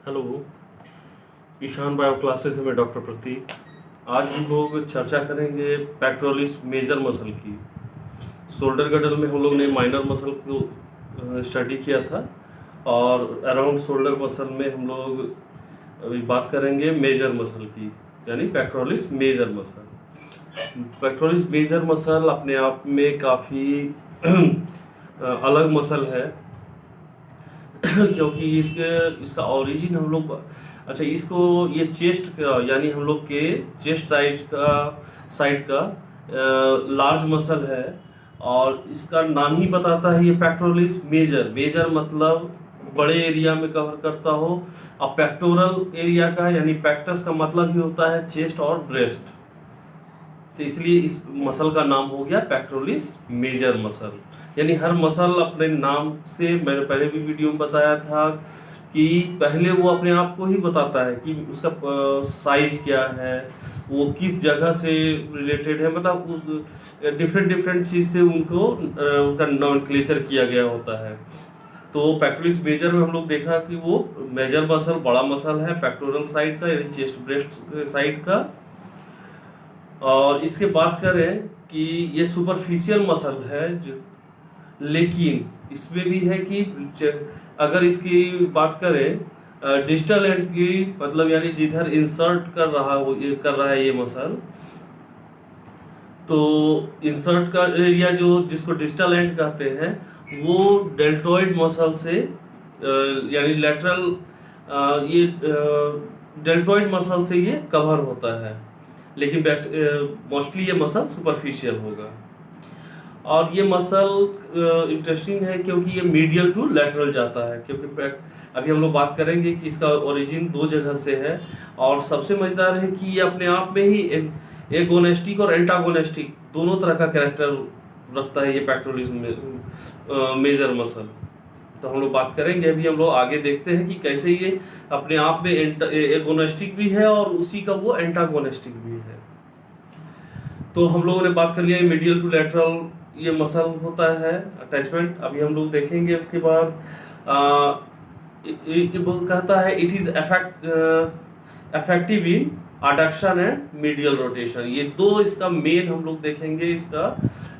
Hello, Ishan bio classes में doctor प्रतीक। आज हम लोग चर्चा करेंगे पेक्टोरलिस मेजर मसल की। शोल्डर गडल में हम लोग ने माइनर मसल को स्टडी किया था और अराउंड शोल्डर मसल में हम लोग अभी बात करेंगे मेजर मसल की, यानी pectoralis major muscle. Pectoralis major muscle अपने आप में काफ़ी अलग मसल है क्योंकि इसका ओरिजिन हम लोग इसको ये चेस्ट का, यानी हम लोग के चेस्ट साइड का लार्ज मसल है और इसका नाम ही बताता है ये पेक्टोरलिस मेजर। मेजर मतलब बड़े एरिया में कवर करता हो। अब पेक्टोरल एरिया का यानी पेक्टस का मतलब ही होता है चेस्ट और ब्रेस्ट, तो इसलिए इस मसल का नाम हो गया पेक्टोरलिस मेजर मसल। यानी हर मसल अपने नाम से, मैंने पहले भी वीडियो में बताया था कि पहले वो अपने आप को ही बताता है कि उसका साइज क्या है, वो किस जगह से रिलेटेड है, मतलब उस डिफरेंट चीज से उनको उसका नॉमेनक्लेचर किया गया होता है। तो पेक्टोरलिस मेजर में हम लोग देखा कि वो मेजर मसल बड़ा मसल है पेक्टोरल साइड का, यानी चेस्ट ब्रेस्ट साइड का। और इसके बात करें कि ये सुपरफिशियल मसल है लेकिन इसमें भी है कि अगर इसकी बात करें डिस्टल एंड की, मतलब यानी जिधर इंसर्ट कर रहा है ये मसल, तो इंसर्ट का एरिया जो जिसको डिस्टल एंड कहते हैं वो डेल्टोइड मसल से यानी लेटरल ये डेल्टोइड मसल से ये कवर होता है, लेकिन मोस्टली ये मसल सुपरफिशियल होगा। और ये मसल इंटरेस्टिंग है क्योंकि ये मीडियल टू लैटरल जाता है, क्योंकि अभी हम लोग बात करेंगे कि इसका ओरिजिन दो जगह से है। और सबसे मजेदार है कि ये अपने आप में ही एगोनेस्टिक और एंटागोनेस्टिक दोनों तरह का कैरेक्टर रखता है ये पेक्टोरलिस मेजर मसल। तो हम लोग बात करेंगे, अभी हम लोग आगे देखते हैं कि कैसे ये अपने आप में एगोनेस्टिक भी है और उसी का वो एंटागोनेस्टिक भी है। तो हम लोगों ने बात कर लिया मीडियल टू लैटरल ये मसल होता है अटैचमेंट। अभी हम लोग देखेंगे उसके बाद कहता है it is effective in adduction and medial rotation. ये दो इसका मेन हम लोग देखेंगे, इसका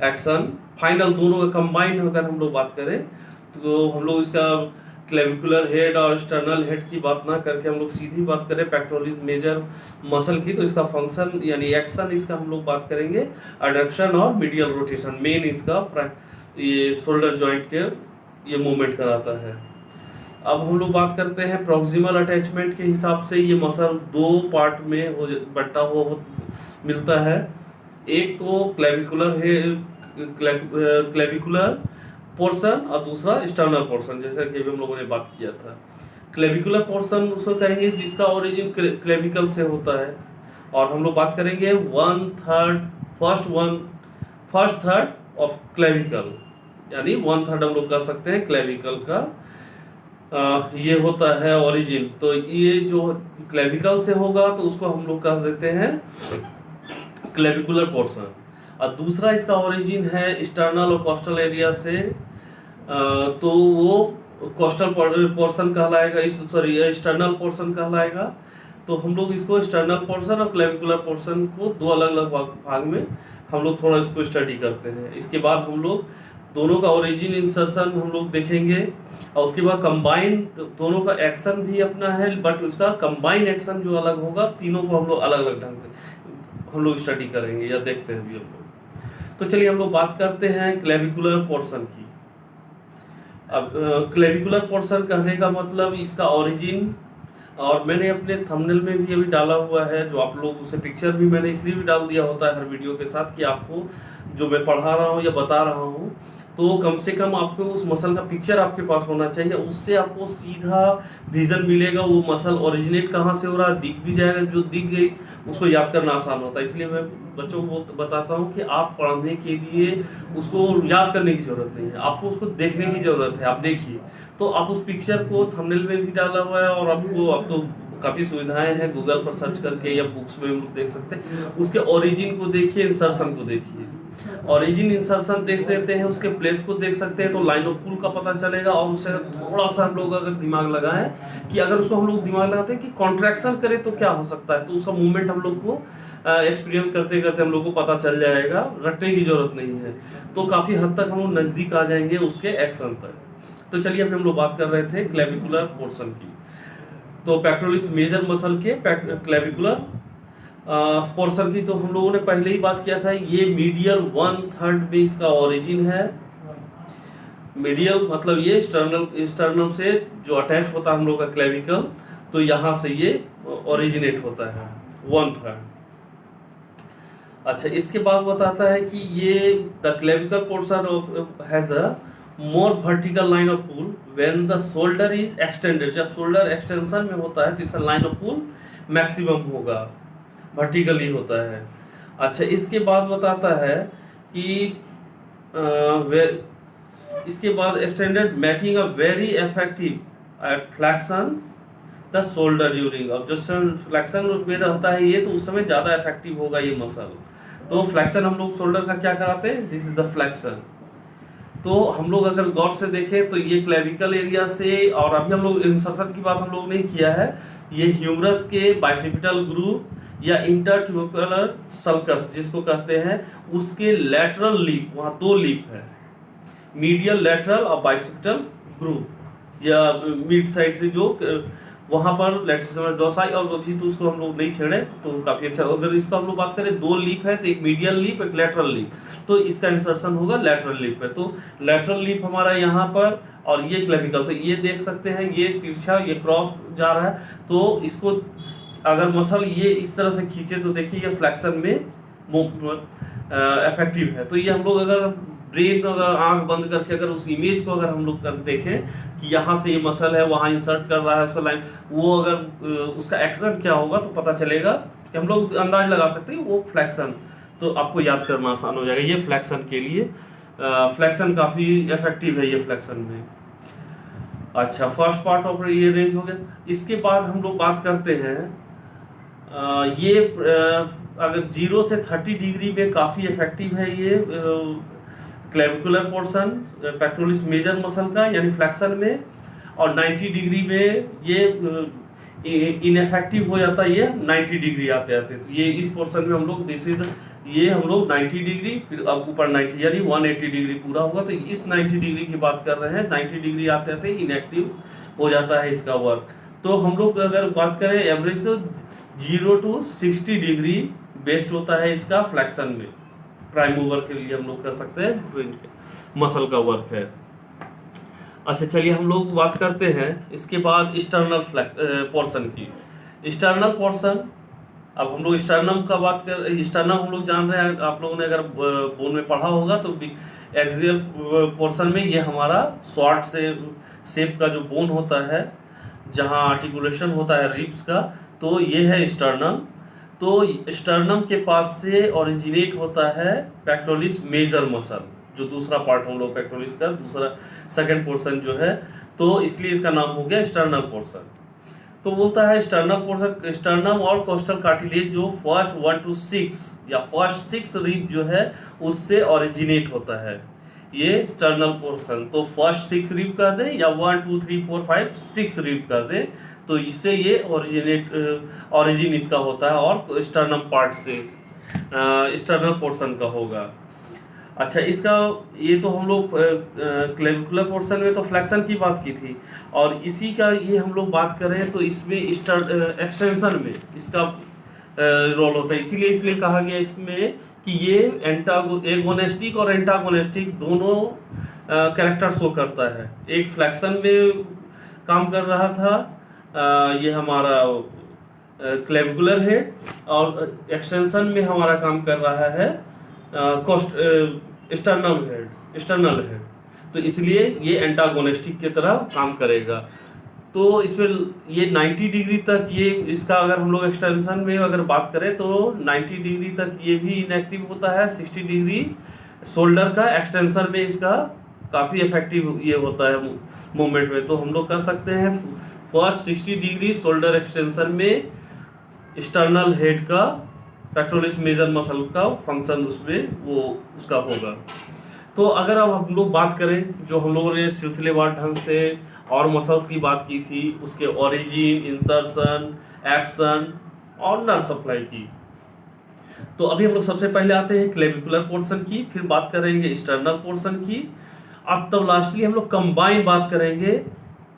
एक्शन फाइनल दोनों का कंबाइन अगर हम लोग बात करें तो हम लोग इसका क्लेविकुलर हेड और एक्सटर्नल हेड की बात ना करके हम लोग सीधी बात करें पेक्टोरलिस मेजर मसल की, तो इसका फंक्शन यानी एक्शन इसका हम लोग बात करेंगे एडक्शन और मीडियल रोटेशन। मेन इसका ये शोल्डर जॉइंट के ये मूवमेंट कराता है। अब हम लोग बात करते हैं प्रॉक्सिमल अटैचमेंट के हिसाब से ये मसल दो पार्ट में बंटा हुआ मिलता है। एक तो क्लेविकुलर पोर्शन और दूसरा एक्सटर्नल पोर्शन, जैसा कि हम लोगों ने बात किया था। क्लेविकुलर पोर्शन उसको कहेंगे जिसका ओरिजिन क्लेविकल से होता है, और हम लोग बात करेंगे फर्स्ट थर्ड ऑफ क्लेविकल, यानी 1/3 हम लोग कह सकते हैं क्लेविकल का ये होता है ओरिजिन। तो ये जो क्लेविकल से होगा तो उसको हम लोग कह देते हैं क्लेविकुलर पोर्शन, और दूसरा इसका ओरिजिन है एक्सटर्नल और कोस्टल एरिया से, तो वो कोस्टल पोर्शन कहलाएगा, एक्सटर्नल पोर्शन कहलाएगा। तो हम लोग इसको एक्सटर्नल पोर्शन और क्लेविकुलर पोर्शन को दो अलग अलग भाग में हम लोग थोड़ा इसको स्टडी करते हैं। इसके बाद हम लोग दोनों का ओरिजिन इंसर्शन हम लोग देखेंगे, और उसके बाद कंबाइन दोनों का एक्शन भी अपना है, बट उसका कंबाइन एक्शन जो अलग होगा, तीनों को हम लोग अलग अलग ढंग से हम लोग स्टडी करेंगे या देखते हैं अभी हम लोग। तो चलिए हम लोग बात करते हैं क्लेविकुलर पोर्शन की। अब क्लेविकुलर पोर्शन कहने का मतलब इसका ओरिजिन, और मैंने अपने थंबनेल में भी अभी डाला हुआ है, जो आप लोग उसे पिक्चर भी मैंने इसलिए भी डाल दिया होता है हर वीडियो के साथ कि आपको जो मैं पढ़ा रहा हूँ या बता रहा हूँ तो कम से कम आपको उस मसल का पिक्चर आपके पास होना चाहिए, उससे आपको सीधा विजन मिलेगा वो मसल ओरिजिनेट कहाँ से हो रहा है, दिख भी जाएगा। जो दिख गई उसको याद करना आसान होता है, इसलिए मैं बच्चों को बताता हूँ कि आप पढ़ने के लिए उसको याद करने की जरूरत नहीं है, आपको उसको देखने की जरूरत है। आप देखिए, तो आप उस पिक्चर को थंबनेल में भी डाला हुआ है, और आपको अब तो काफी सुविधाएं हैं, गूगल पर सर्च करके या बुक्स में हम लोग देख सकते हैं। उसके ओरिजिन को देखिए, इंसर्शन को देखिए। ओरिजिन इंसर्शन देख लेते हैं, उसके प्लेस को देख सकते हैं तो लाइन ऑफ पुल का पता चलेगा। और उससे थोड़ा सा हम लोग अगर दिमाग लगाएं कि अगर उसको हम लोग दिमाग लगाते हैं कि कॉन्ट्रैक्शन करे तो क्या हो सकता है, तो उसका मूवमेंट हम लोग को एक्सपीरियंस करते करते हम लोग को पता चल जाएगा, रटने की जरूरत नहीं है। तो काफी हद तक हम लोग नजदीक आ जाएंगे उसके एक्शन तक। तो चलिए अभी हम लोग बात कर रहे थे क्लेविकुलर पोर्शन की। तो पेक्टोरलिस मेजर मसल के क्लेविकुलर पोर्शन की तो हम लोगों ने पहले ही बात किया था। ये मीडियल 1/3 में इसका ओरिजिन है। मीडियल मतलब ये स्टर्नम से जो अटैच होता है हम लोग का क्लेविकल, तो यहां से ये ओरिजिनेट होता है 1/3। अच्छा, इसके बाद बताता है कि ये the clavicle portion has a more vertical line of pull when the shoulder is extended. जब शोल्डर एक्सटेंशन में होता है तो इसका लाइन ऑफ पुल मैक्सिमम होगा, वर्टिकली होता है। अच्छा, इसके बाद बताता है कि इसके बाद extended making a very effective eight flexion the shoulder during. अब जो फ्लेक्शन में रहता है ये, तो उस समय ज्यादा इफेक्टिव होगा ये मसल। तो फ्लेक्शन हम लोग शोल्डर का क्या कराते हैं, दिस इज द फ्लेक्शन। तो हम लोग अगर गौर से देखें तो ये क्लेविकल एरिया से, और अभी हम लोग इंसर्शन की बात हम लोग नहीं किया है, ये ह्यूमरस के बाइसेपिटल ग्रूव या इंटरट्यूबुलर सल्कस जिसको कहते हैं, उसके लेटरल लीप, वहां 2 लीप है, मीडियल लेटरल और बाइसेपिटल ग्रूव या मिड साइड से जो वहां पर लेटरल डोर्साई, और अभी तो उसको हम लोग नहीं छेड़े तो काफी अच्छा। अगर इसका हम लोग बात करें 2 लीप है, तो एक मीडियल लीप एक लेटरल लीप, तो इसका इंसर्शन होगा लेटरल लीप पे। तो लेटरल लीप हमारा यहाँ पर, और ये क्लेविकल, तो ये देख सकते हैं ये तिरछा, ये क्रॉस जा रहा है। तो इसको अगर मसल ये इस तरह से खींचे तो देखिए ये फ्लेक्शन में इफेक्टिव है। तो ये हम लोग अगर ब्रेन, अगर आंख बंद करके अगर उस इमेज को अगर हम लोग देखें कि यहाँ से ये मसल है, वहां इंसर्ट कर रहा है उसका लाइन, वो अगर उसका एक्शन क्या होगा तो पता चलेगा कि हम लोग अंदाज लगा सकते हैं वो फ्लेक्शन। तो आपको याद करना आसान हो जाएगा। ये फ्लेक्शन के लिए फ्लेक्शन काफी इफेक्टिव है ये फ्लेक्शन में। अच्छा, फर्स्ट पार्ट ऑफ ये रेंज हो गया। इसके बाद हम लोग बात करते हैं ये अगर 0 से 30 डिग्री में काफी इफेक्टिव है ये clavicular portion pectoralis major muscle का, यानी फ्लेक्शन में। और 90 डिग्री में ये इनएफेक्टिव हो जाता है ये 90 डिग्री आते आते। तो ये इस पोर्शन में हम लोग दिस इज ये हम लोग 90 डिग्री, फिर अब ऊपर 90 यानी 180 डिग्री पूरा होगा। तो इस 90 डिग्री की बात कर रहे हैं, 90 डिग्री आते आते इनएक्टिव हो जाता है इसका वर्क। तो हम लोग अगर बात करें एवरेज, तो 0 to 60 डिग्री बेस्ट होता है इसका फ्लेक्शन में। प्राइम मूवर के लिए हम लोग कर सकते हैं, मसल का वर्क है। अच्छा, चलिए हम लोग बात करते हैं इसके बाद एक्सटर्नल पोर्शन की। एक्सटर्नल पोर्शन, अब हम लोग स्टर्नम का बात कर, स्टर्नम हम लोग जान रहे हैं, आप लोगों ने अगर बोन में पढ़ा होगा तो एक्सियल पोर्शन में ये हमारा शॉर्ट से शेप का जो बोन होता है, जहां आर्टिकुलेशन होता है रिब्स का, तो ये है स्टर्नम। तो स्टर्नम के पास से ओरिजिनेट होता है पेक्टोरलिस मेजर मसल, जो दूसरा पार्ट हम लोग पेक्टोरलिस का दूसरा सेकंड पोर्शन जो है, तो इसलिए इसका नाम हो गया स्टर्नल पोर्शन। तो बोलता है स्टर्नल पोर्शन, स्टर्नम और कोस्टल कार्टिलेज जो फर्स्ट 1 to 6 या फर्स्ट 6 रिब जो है उससे ओरिजिनेट होता है ये स्टर्नल पोर्शन। तो फर्स्ट 6 रिब कर दे या 1 2 3 4 5 6 रिब कर दे, तो इससे ये ओरिजिन इसका होता है, और स्टर्नम पार्ट से स्टर्नल पोर्शन का होगा। अच्छा, इसका ये तो हम लोग क्लेविकुलर पोर्शन में तो फ्लेक्शन की बात की थी, और इसी का ये हम लोग बात करें तो इसमें एक्सटेंशन में इसका रोल होता है। इसीलिए कहा गया इसमें कि ये एगोनेस्टिक और एंटागोनेस्टिक दोनों कैरेक्टर शो करता है। एक फ्लेक्शन में काम कर रहा था ये हमारा क्लेविकुलर हेड, और एक्सटेंशन में हमारा काम कर रहा है एक्सटर्नल हेड। तो इसलिए ये एंटागोनिस्टिक की तरह काम करेगा। तो इसमें ये 90 डिग्री तक ये इसका अगर हम लोग एक्सटेंशन में अगर बात करें तो 90 डिग्री तक ये भी इनएक्टिव होता है। 60 डिग्री शोल्डर का एक्सटेंशन में इसका काफी इफेक्टिव ये होता है मूवमेंट में। तो हम लोग कर सकते हैं फर्स्ट 60 डिग्री शोल्डर एक्सटेंशन में एक्सटर्नल हेड का पेक्टोरलिस मेजर मसल का फंक्शन उसमें वो उसका होगा। तो अगर अब हम लोग बात करें, जो हम लोगों ने सिलसिलेवार ढंग से और मसल्स की बात की थी, उसके ओरिजिन, इंसर्शन, एक्शन और नर्व सप्लाई की, तो अभी हम लोग सबसे पहले आते हैं क्लेविकुलर पोर्शन की, फिर बात करेंगे स्टर्नल पोर्शन की, और तब लास्टली हम लोग कंबाइन बात करेंगे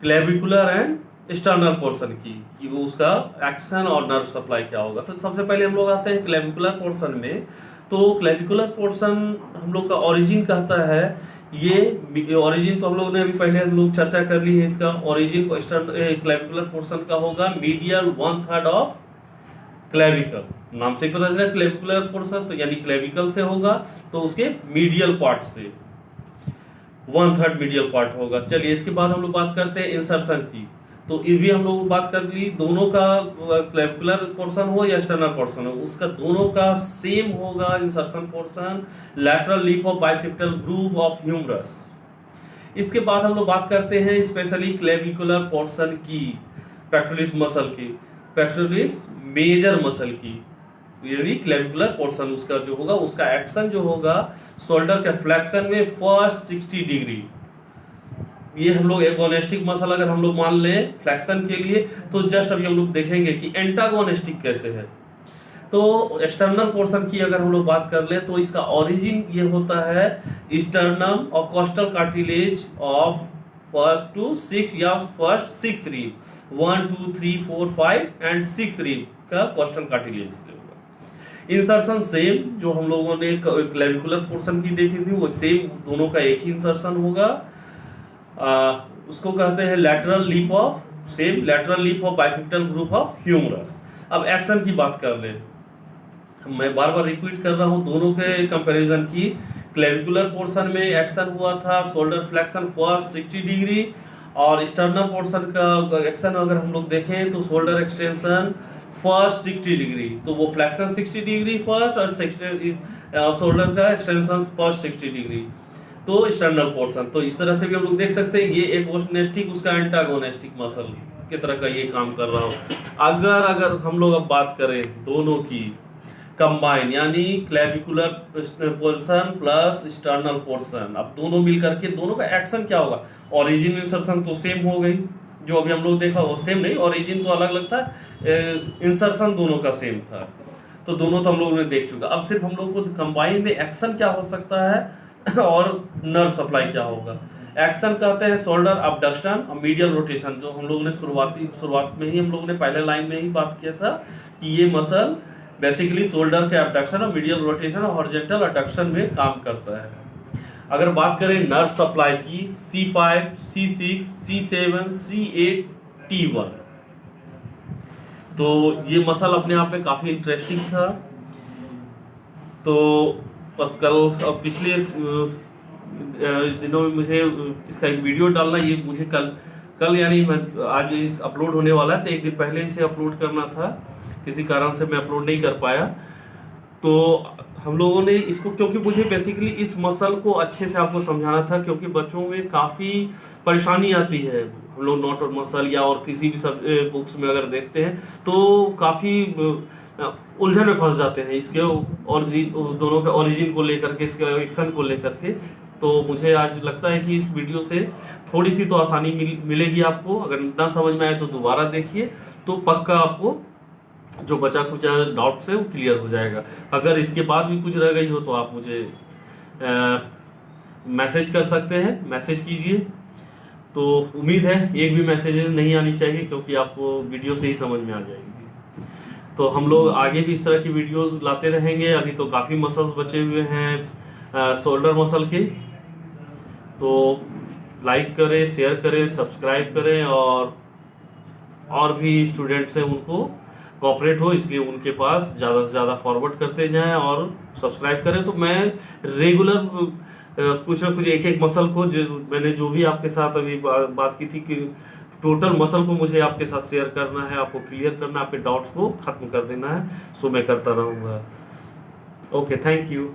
क्लेविकुलर एंड स्टर्नल पोर्शन की, कि वो उसका एक्शन और नर्व सप्लाई क्या होगा। तो सबसे पहले हम लोग आते हैं क्लेविकुलर पोर्शन में। तो क्लेविकुलर पोर्शन हम लोग का ओरिजिन कहता है, ये ओरिजिन तो हम लोग ने अभी पहले हम लोग चर्चा कर ली है, इसका ओरिजिन को क्लेविकुलर पोर्शन का होगा मीडियल 1/3 ऑफ क्लेविकल। नाम से पता चला क्लेविकुलर पोर्शन, तो यानी क्लेविकल से होगा, तो उसके मीडियल पार्ट से 1/3 मीडियल पार्ट होगा। चलिए इसके बाद हम लोग बात करते हैं इंसर्शन की। तो ये भी हम लोग बात कर ली, दोनों का क्लेविकुलर पोर्शन हो या एक्सटर्नल पोर्शन हो, उसका दोनों का सेम होगा insertion portion, lateral lip of bicipital groove of humerus. इसके बाद हम लोग बात करते हैं स्पेशली क्लेविकुलर पोर्शन की, पेक्टोरलिस मसल की, पेक्टोरलिस मेजर मसल की, यानी क्लेविकुलर पोर्शन उसका जो होगा, उसका एक्शन जो होगा शोल्डर के फ्लेक्शन में फर्स्ट 60 डिग्री। ये हम लोग एगोनिस्टिक मसल अगर हम लोग मान लें फ्लेक्शन के लिए, तो जस्ट अभी हम लोग देखेंगे कि एंटागोनिस्टिक कैसे है। तो एक्सटर्नल पोर्शन की अगर हम लोग बात कर ले, तो इसका ओरिजिन ये होता है स्टर्नम और costal cartilage of first to 6 या फर्स्ट 6 रिब, 1 2 3 4 5 एंड 6 रिब का कोस्टल कार्टिलेज से होगा। इंसर्शन सेम जो हम लोगों ने क्लेविकुलर पोर्शन की देखी थी, वो सेम दोनों का एक ही इंसर्शन होगा। उसको कहते हैं lateral lip of, same lateral lip of bicipital groove of humerus. अब एक्शन की बात कर ले, मैं बार बार रिपीट कर रहा हूं दोनों के कंपैरिजन की। क्लेविकुलर पोर्शन में एक्शन हुआ था शोल्डर फ्लेक्शन फर्स्ट 60 डिग्री, और स्टर्नल पोर्शन का एक्शन अगर हम लोग देखें तो शोल्डर एक्सटेंशन फर्स्ट 60 डिग्री, तो वो फ्लेक्शन 60 डिग्री फर्स्ट और शोल्डर का एक्सटेंशन फर्स्ट 60 डिग्री, तो एक्सटर्नल पोर्शन। तो इस तरह से भी हम लोग देख सकते हैं, ये एगोनिस्टिक उसका एंटागोनिस्टिक मसल की तरह का ये काम कर रहा हो। अगर हम लोग अब बात करें दोनों की कंबाइन, यानी clavicular portion plus external portion, अब दोनों मिल करके दोनों का एक्शन क्या होगा। ओरिजिन इंसर्शन तो सेम हो गई, जो अभी हम लोग देखा वो सेम नहीं, ओरिजिन तो अलग अलग था, इंसर्शन दोनों का सेम था, तो दोनों तो हम लोगों ने देख चुका। अब सिर्फ हम लोग को कंबाइन में एक्शन क्या हो सकता है और नर्व सप्लाई क्या होगा। एक्शन कहते हैं शोल्डर अबडक्शन और मीडियल रोटेशन, जो हम लोगों ने शुरुआत में ही हम लोगों ने पहले लाइन में ही बात किया था कि ये मसल बेसिकली शोल्डर के अबडक्शन और मीडियल रोटेशन और हॉरिजॉन्टल अडक्शन में काम करता है। अगर बात करें नर्व सप्लाई की, C5, C6, C7, C8, T1, तो ये मसल अपने आप में काफी इंटरेस्टिंग था। तो कल पिछले दिनों में मुझे इसका एक वीडियो डालना, ये मुझे कल यानी मैं आज अपलोड होने वाला है, तो एक दिन पहले इसे अपलोड करना था, किसी कारण से मैं अपलोड नहीं कर पाया। तो हम लोगों ने इसको, क्योंकि मुझे बेसिकली इस मसल को अच्छे से आपको समझाना था, क्योंकि बच्चों में काफ़ी परेशानी आती है। हम लोग नॉट और मसल या और किसी भी सब बुक्स में अगर देखते हैं तो काफ़ी उलझन में फंस जाते हैं इसके और दोनों के ओरिजिन को लेकर के, इसके एक्शन को लेकर के। तो मुझे आज लगता है कि इस वीडियो से थोड़ी सी तो आसानी मिलेगी आपको। अगर ना समझ में आए तो दोबारा देखिए, तो पक्का आपको जो बचा कुछ डाउट्स है वो क्लियर हो जाएगा। अगर इसके बाद भी कुछ रह गई हो तो आप मुझे मैसेज कर सकते हैं, मैसेज कीजिए। तो उम्मीद है एक भी मैसेजेस नहीं आनी चाहिए, क्योंकि आपको वीडियो से ही समझ में आ जाएगी। तो हम लोग आगे भी इस तरह की वीडियोस लाते रहेंगे। अभी तो काफ़ी मसल्स बचे हुए हैं शोल्डर मसल के, तो लाइक करें, शेयर करें, सब्सक्राइब करें, और भी स्टूडेंट्स हैं उनको कोऑपरेट हो, इसलिए उनके पास ज़्यादा से ज़्यादा फॉरवर्ड करते जाएं और सब्सक्राइब करें। तो मैं रेगुलर कुछ ना कुछ एक मसल को, जो मैंने जो भी आपके साथ अभी बात की थी कि टोटल मसल को मुझे आपके साथ शेयर करना है, आपको क्लियर करना है, आपके डाउट्स को खत्म कर देना है, सो मैं करता रहूँगा। Okay, thank you.